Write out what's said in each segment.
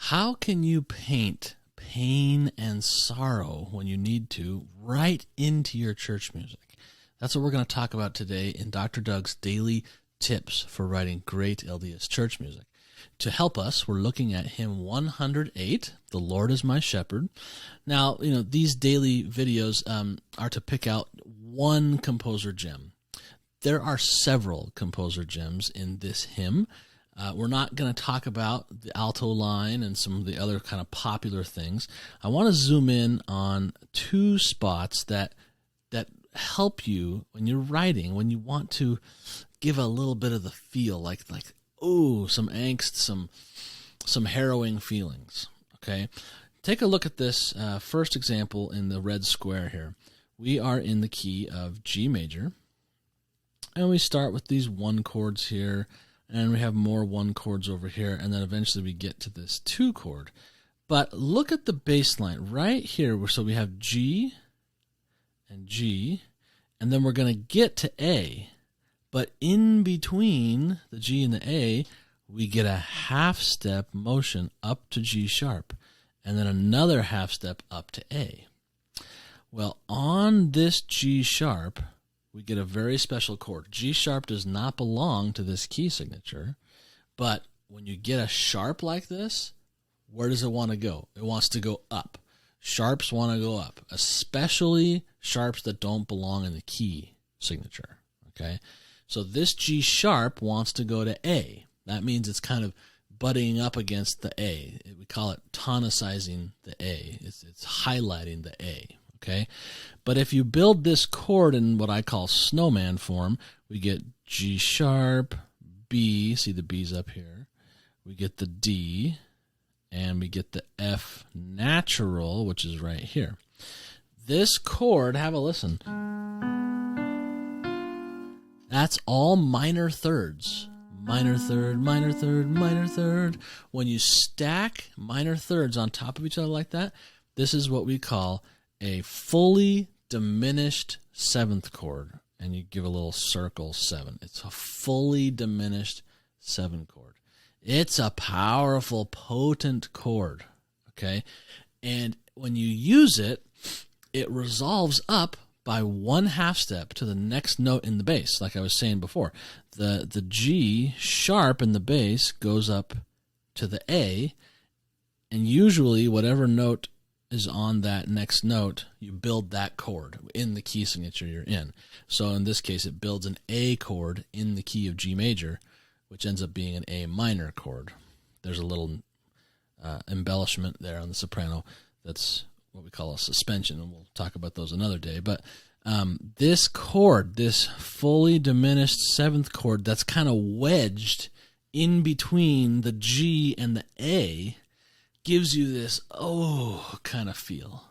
How can you paint pain and sorrow when you need to right into your church music? That's what we're going to talk about today in Dr. Doug's Daily Tips for Writing Great LDS Church Music. To help us, we're looking at hymn 108, The Lord is My Shepherd. Now, these daily videos are to pick out one composer gem. There are several composer gems in this hymn. We're not going to talk about the alto line and some of the other kind of popular things. I want to zoom in on two spots that help you when you're writing, when you want to give a little bit of the feel, like some angst, some harrowing feelings. Okay, take a look at this first example in the red square here. We are in the key of G major, and we start with these one chords here, and we have more one chords over here, and then eventually we get to this two chord. But look at the bass line right here. So we have G and G, and then we're going to get to A. But in between the G and the A, we get a half step motion up to G sharp, and then another half step up to A. Well, on this G sharp, we get a very special chord. G sharp does not belong to this key signature, but when you get a sharp like this, where does it want to go? It wants to go up. Sharps want to go up, especially sharps that don't belong in the key signature. Okay? So this G sharp wants to go to A. That means it's kind of butting up against the A. We call it tonicizing the A. It's highlighting the A. Okay, but if you build this chord in what I call snowman form, we get G sharp, B, see the B's up here, we get the D, and we get the F natural, which is right here. This chord, have a listen. That's all minor thirds. Minor third, minor third, minor third. When you stack minor thirds on top of each other like that, this is what we call a fully diminished seventh chord, and you give a little circle 7. It's a fully diminished 7 chord. It's a powerful, potent chord, okay? And when you use it, it resolves up by one half step to the next note in the bass, like I was saying before. The G sharp in the bass goes up to the A, and usually whatever note is on that next note, you build that chord in the key signature you're in. So in this case, it builds an A chord in the key of G major, which ends up being an A minor chord. There's a little embellishment there on the soprano that's what we call a suspension, and we'll talk about those another day. But this chord, this fully diminished seventh chord that's kind of wedged in between the G and the A, gives you this kind of feel.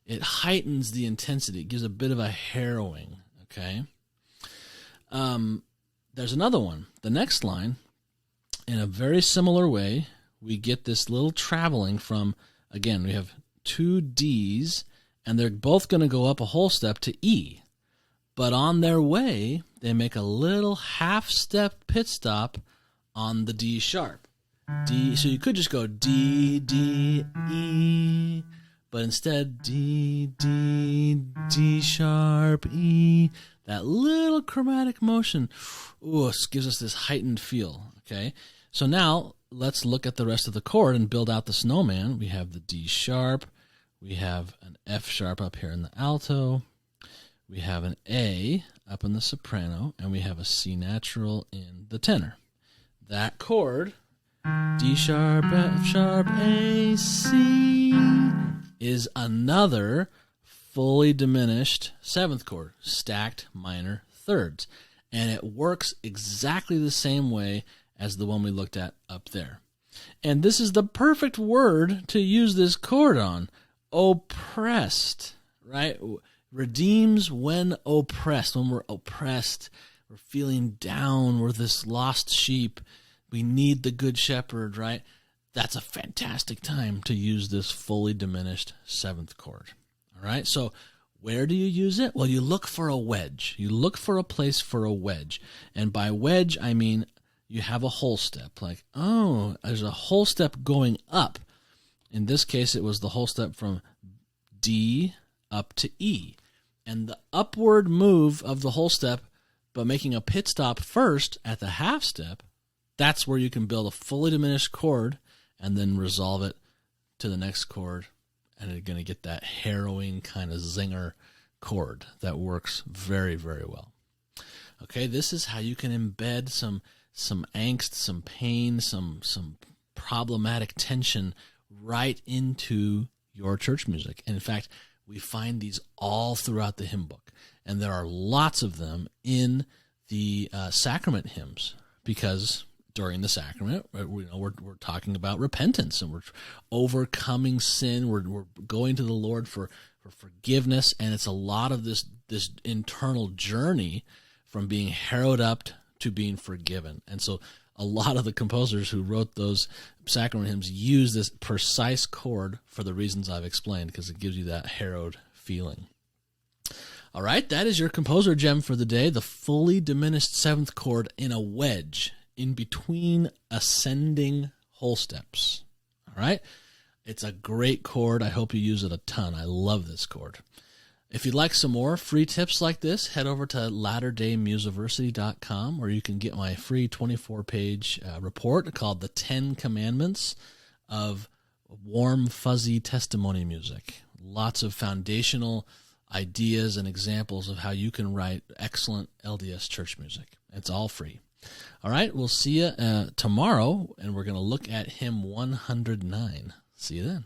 It heightens the intensity. It gives a bit of a harrowing. Okay. There's another one. The next line, in a very similar way, we get this little traveling from, again, we have two D's, and they're both going to go up a whole step to E. But on their way, they make a little half step pit stop on the D sharp. D, so you could just go D, D, E, but instead D, D, D sharp, E. That little chromatic motion, gives us this heightened feel, okay? So now let's look at the rest of the chord and build out the snowman. We have the D sharp, we have an F sharp up here in the alto, we have an A up in the soprano, and we have a C natural in the tenor. That chord, D sharp, F sharp, A, C, is another fully diminished seventh chord, stacked minor thirds. And it works exactly the same way as the one we looked at up there. And this is the perfect word to use this chord on. Oppressed, right? Redeems when oppressed. When we're oppressed, we're feeling down, we're this lost sheep. We need the good shepherd, right? That's a fantastic time to use this fully diminished seventh chord. All right, so where do you use it? Well, you look for a wedge. You look for a place for a wedge. And by wedge, I mean you have a whole step. Like, there's a whole step going up. In this case, it was the whole step from D up to E. And the upward move of the whole step, but making a pit stop first at the half step, that's where you can build a fully diminished chord and then resolve it to the next chord, and you're going to get that harrowing kind of zinger chord that works very, very well. Okay, this is how you can embed some angst, some pain, some problematic tension right into your church music. And in fact, we find these all throughout the hymn book, and there are lots of them in the sacrament hymns, because during the sacrament, we're talking about repentance, and we're overcoming sin. We're going to the Lord for forgiveness, and it's a lot of this internal journey from being harrowed up to being forgiven. And so a lot of the composers who wrote those sacrament hymns use this precise chord for the reasons I've explained, because it gives you that harrowed feeling. All right, that is your composer gem for the day, the fully diminished seventh chord in a wedge in between ascending whole steps. All right, it's a great chord. I hope you use it a ton. I love this chord. If you'd like some more free tips like this, head over to latterdaymusiversity.com, where you can get my free 24-page report called The 10 Commandments of Warm, Fuzzy Testimony Music. Lots of foundational ideas and examples of how you can write excellent LDS church music. It's all free. All right, we'll see you tomorrow, and we're going to look at hymn 109. See you then.